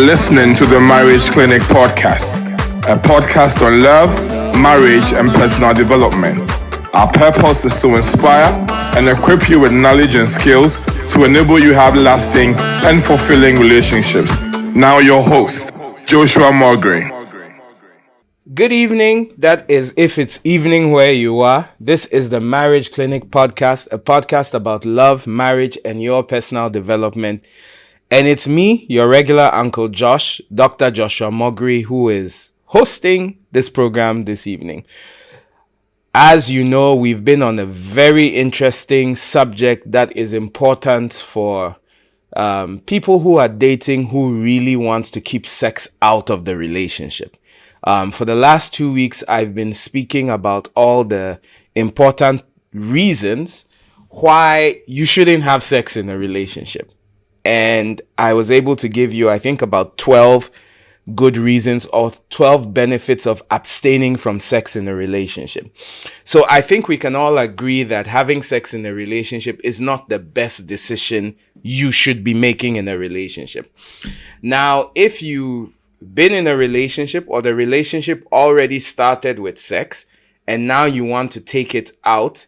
listening to the Marriage Clinic podcast, a podcast on love, marriage, and personal development. Our purpose is to inspire and equip you with knowledge and skills to enable you to have lasting and fulfilling relationships. Now your host, Joshua Mulgrew. Good evening. That is if it's evening where you are. This is the Marriage Clinic podcast, a podcast about love, marriage, and your personal development. And it's me, your regular Uncle Josh, Dr. Joshua Mulgrew, who is hosting this program this evening. As you know, we've been on a very interesting subject that is important for people who are dating who really want to keep sex out of the relationship. For the last 2 weeks, I've been speaking about all the important reasons why you shouldn't have sex in a relationship. And I was able to give you, I think, about 12 good reasons or 12 benefits of abstaining from sex in a relationship. So I think we can all agree that having sex in a relationship is not the best decision you should be making in a relationship. Now, if you've been in a relationship or the relationship already started with sex and now you want to take it out,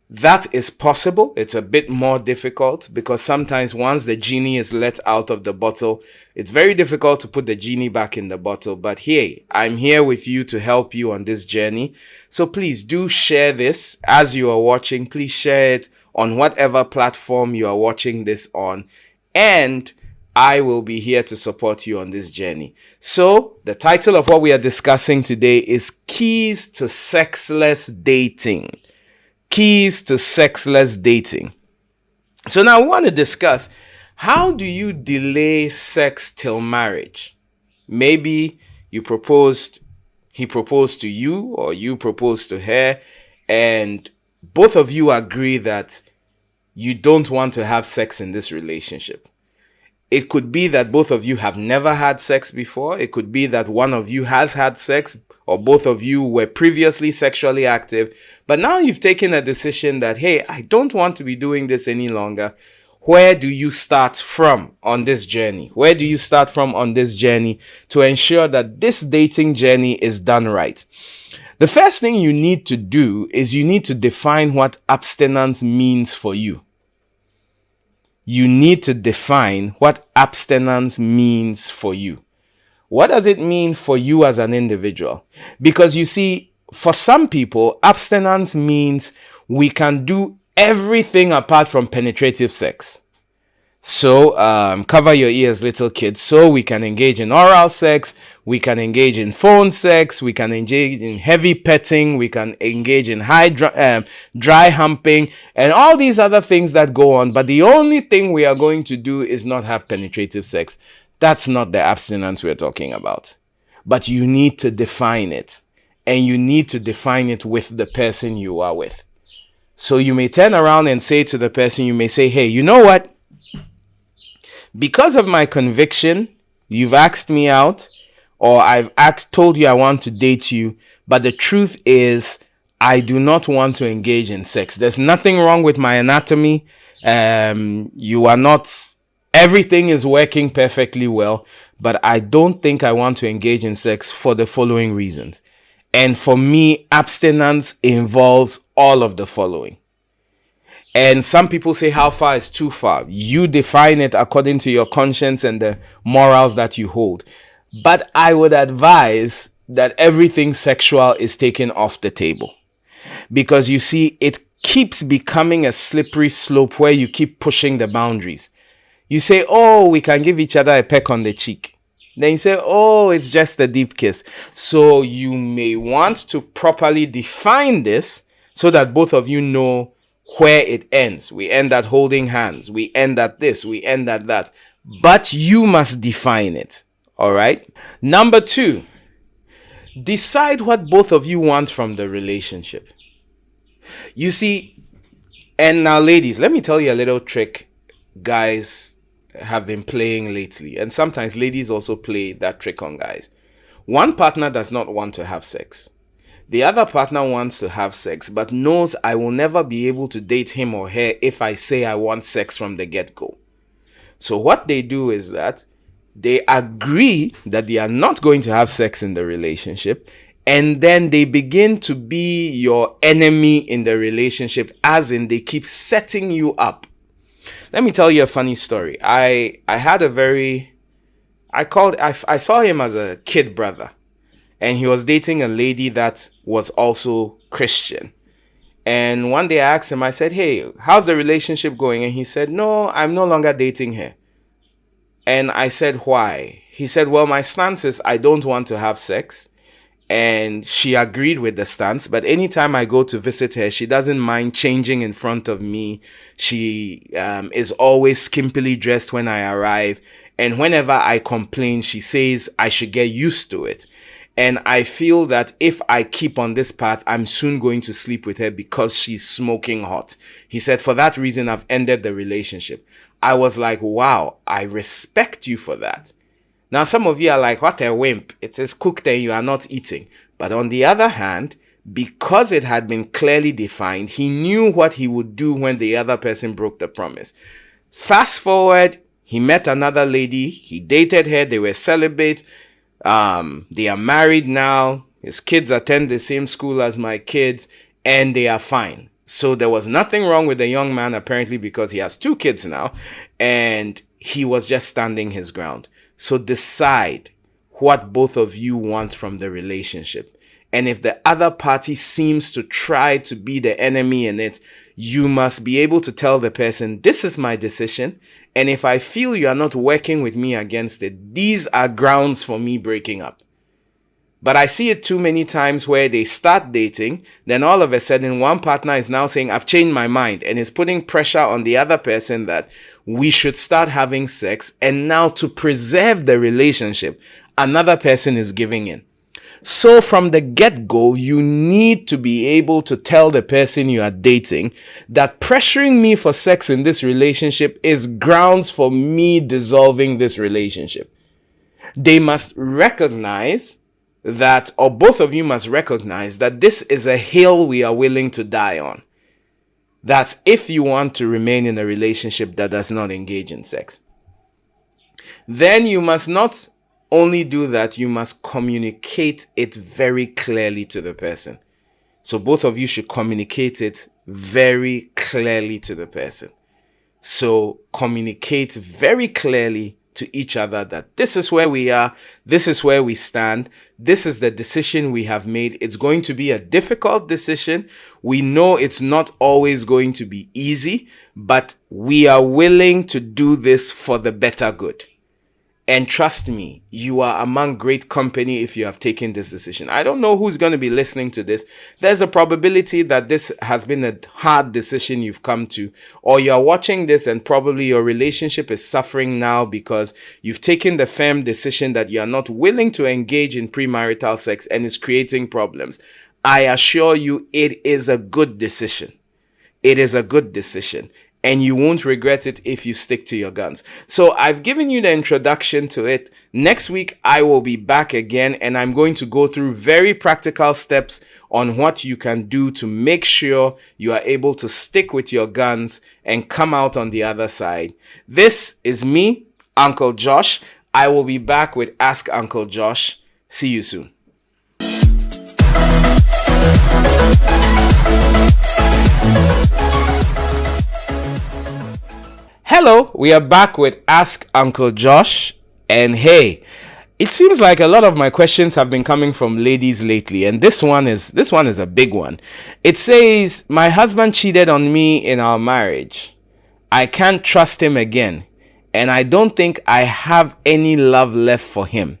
that is possible. It's a bit more difficult because sometimes once the genie is let out of the bottle, it's very difficult to put the genie back in the bottle. But hey, I'm here with you to help you on this journey. So please do share this as you are watching. Please share it on whatever platform you are watching this on. And I will be here to support you on this journey. So the title of what we are discussing today is Keys to Sexless Dating. Keys to sexless dating. So now we want to discuss, how do you delay sex till marriage? Maybe he proposed to you or you proposed to her, and both of you agree that you don't want to have sex in this relationship. It could be that both of you have never had sex before. It could be that one of you has had sex, or both of you were previously sexually active, but now you've taken a decision that, hey, I don't want to be doing this any longer. Where do you start from on this journey? Where do you start from on this journey to ensure that this dating journey is done right? The first thing you need to do is you need to define what abstinence means for you. You need to define what abstinence means for you. What does it mean for you as an individual? Because you see, for some people, abstinence means we can do everything apart from penetrative sex. So, cover your ears, little kids. So we can engage in oral sex, we can engage in phone sex, we can engage in heavy petting, we can engage in dry humping, and all these other things that go on. But the only thing we are going to do is not have penetrative sex. That's not the abstinence we're talking about. But you need to define it. And you need to define it with the person you are with. So you may turn around and say to the person, you may say, hey, you know what? Because of my conviction, you've asked me out, or I've told you I want to date you. But the truth is, I do not want to engage in sex. There's nothing wrong with my anatomy. You are not... Everything is working perfectly well, but I don't think I want to engage in sex for the following reasons. And for me, abstinence involves all of the following. And some people say, how far is too far? You define it according to your conscience and the morals that you hold. But I would advise that everything sexual is taken off the table. Because you see, it keeps becoming a slippery slope where you keep pushing the boundaries. You say, oh, we can give each other a peck on the cheek. Then you say, oh, it's just a deep kiss. So you may want to properly define this so that both of you know where it ends. We end at holding hands. We end at this. We end at that. But you must define it. All right. Number 2, decide what both of you want from the relationship. You see, and now ladies, let me tell you a little trick guys have been playing lately, and sometimes ladies also play that trick on guys. One partner does not want to have sex. The other partner wants to have sex, but knows I will never be able to date him or her if I say I want sex from the get-go. So what they do is that They agree that they are not going to have sex in the relationship, and then they begin to be your enemy in the relationship, as in they keep setting you up. Let me tell you a funny story. I saw him as a kid brother, and he was dating a lady that was also Christian. And one day I asked him, I said, "Hey, how's the relationship going?" And he said, "No, I'm no longer dating her." And I said, "Why?" He said, "Well, my stance is I don't want to have sex." And she agreed with the stance, but anytime I go to visit her, she doesn't mind changing in front of me. She is always skimpily dressed when I arrive. And whenever I complain, she says I should get used to it. And I feel that if I keep on this path, I'm soon going to sleep with her because she's smoking hot. He said, for that reason, I've ended the relationship. I was like, wow, I respect you for that. Now, some of you are like, what a wimp. It is cooked and you are not eating. But on the other hand, because it had been clearly defined, he knew what he would do when the other person broke the promise. Fast forward, he met another lady. He dated her. They were celibate. They are married now. His kids attend the same school as my kids, and they are fine. So there was nothing wrong with the young man, apparently, because he has 2 kids now, and he was just standing his ground. So decide what both of you want from the relationship. And if the other party seems to try to be the enemy in it, you must be able to tell the person, this is my decision. And if I feel you are not working with me against it, these are grounds for me breaking up. But I see it too many times where they start dating, then all of a sudden one partner is now saying, I've changed my mind, and is putting pressure on the other person that we should start having sex. And now to preserve the relationship, another person is giving in. So from the get-go, you need to be able to tell the person you are dating that pressuring me for sex in this relationship is grounds for me dissolving this relationship. They must recognize that, or both of you must recognize that this is a hill we are willing to die on. That's if you want to remain in a relationship that does not engage in sex. Then you must not only do that, you must communicate it very clearly to the person. So both of you should communicate it very clearly to the person. So communicate very clearly to each other that this is where we are, this is where we stand, this is the decision we have made. It's going to be a difficult decision. We know it's not always going to be easy, but we are willing to do this for the better good. And trust me, you are among great company if you have taken this decision. I don't know who's going to be listening to this. There's a probability that this has been a hard decision you've come to, or you're watching this and probably your relationship is suffering now because you've taken the firm decision that you're not willing to engage in premarital sex and it's creating problems. I assure you, it is a good decision. It is a good decision. And you won't regret it if you stick to your guns. So I've given you the introduction to it. Next week, I will be back again, and I'm going to go through very practical steps on what you can do to make sure you are able to stick with your guns and come out on the other side. This is me, Uncle Josh. I will be back with Ask Uncle Josh. See you soon. Hello, we are back with Ask Uncle Josh, and hey, it seems like a lot of my questions have been coming from ladies lately, and this one is a big one. It says, my husband cheated on me in our marriage. I can't trust him again, and I don't think I have any love left for him.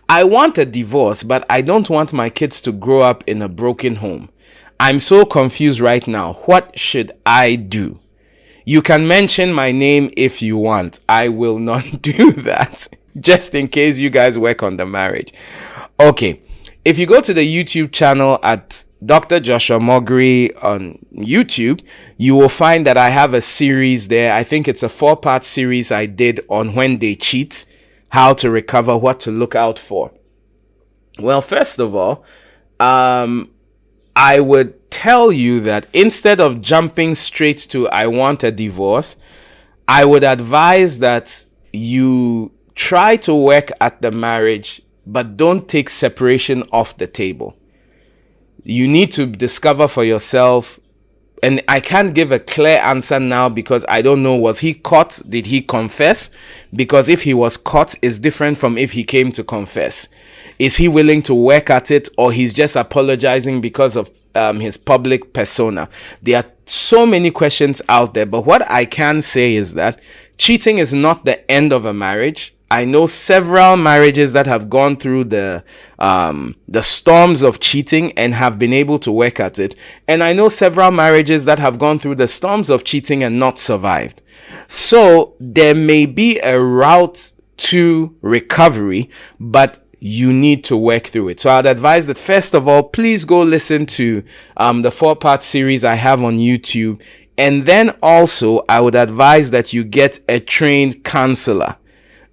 I want a divorce, but I don't want my kids to grow up in a broken home. I'm so confused right now. What should I do? You can mention my name if you want. I will not do that, just in case you guys work on the marriage. Okay, if you go to the YouTube channel at Dr. Joshua Mogri on YouTube, you will find that I have a series there. I think it's a 4-part series I did on when they cheat, how to recover, what to look out for. Well, first of all, I would tell you that instead of jumping straight to I want a divorce, I would advise that you try to work at the marriage, but don't take separation off the table. You need to discover for yourself, and I can't give a clear answer now because I don't know, was he caught? Did he confess? Because if he was caught, it's different from if he came to confess. Is he willing to work at it, or he's just apologizing because of his public persona? There are so many questions out there, but what I can say is that cheating is not the end of a marriage. I know several marriages that have gone through the storms of cheating and have been able to work at it. And I know several marriages that have gone through the storms of cheating and not survived. So there may be a route to recovery, but you need to work through it. So I'd advise that first of all, please go listen to the 4-part series I have on YouTube. And then also I would advise that you get a trained counselor.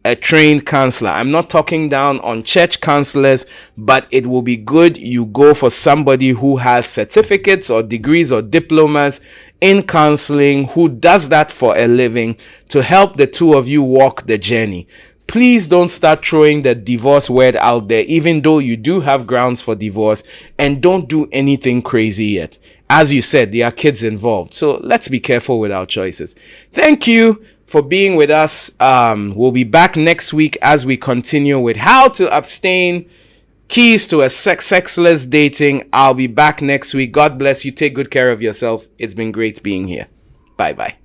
I'm not talking down on church counselors, but it will be good you go for somebody who has certificates or degrees or diplomas in counseling, who does that for a living, to help the two of you walk the journey. Please don't start throwing the divorce word out there, even though you do have grounds for divorce, and don't do anything crazy yet. As you said, there are kids involved, so let's be careful with our choices. Thank you for being with us. We'll be back next week as we continue with how to abstain, keys to a sexless dating. I'll be back next week. God bless you. Take good care of yourself. It's been great being here. Bye-bye.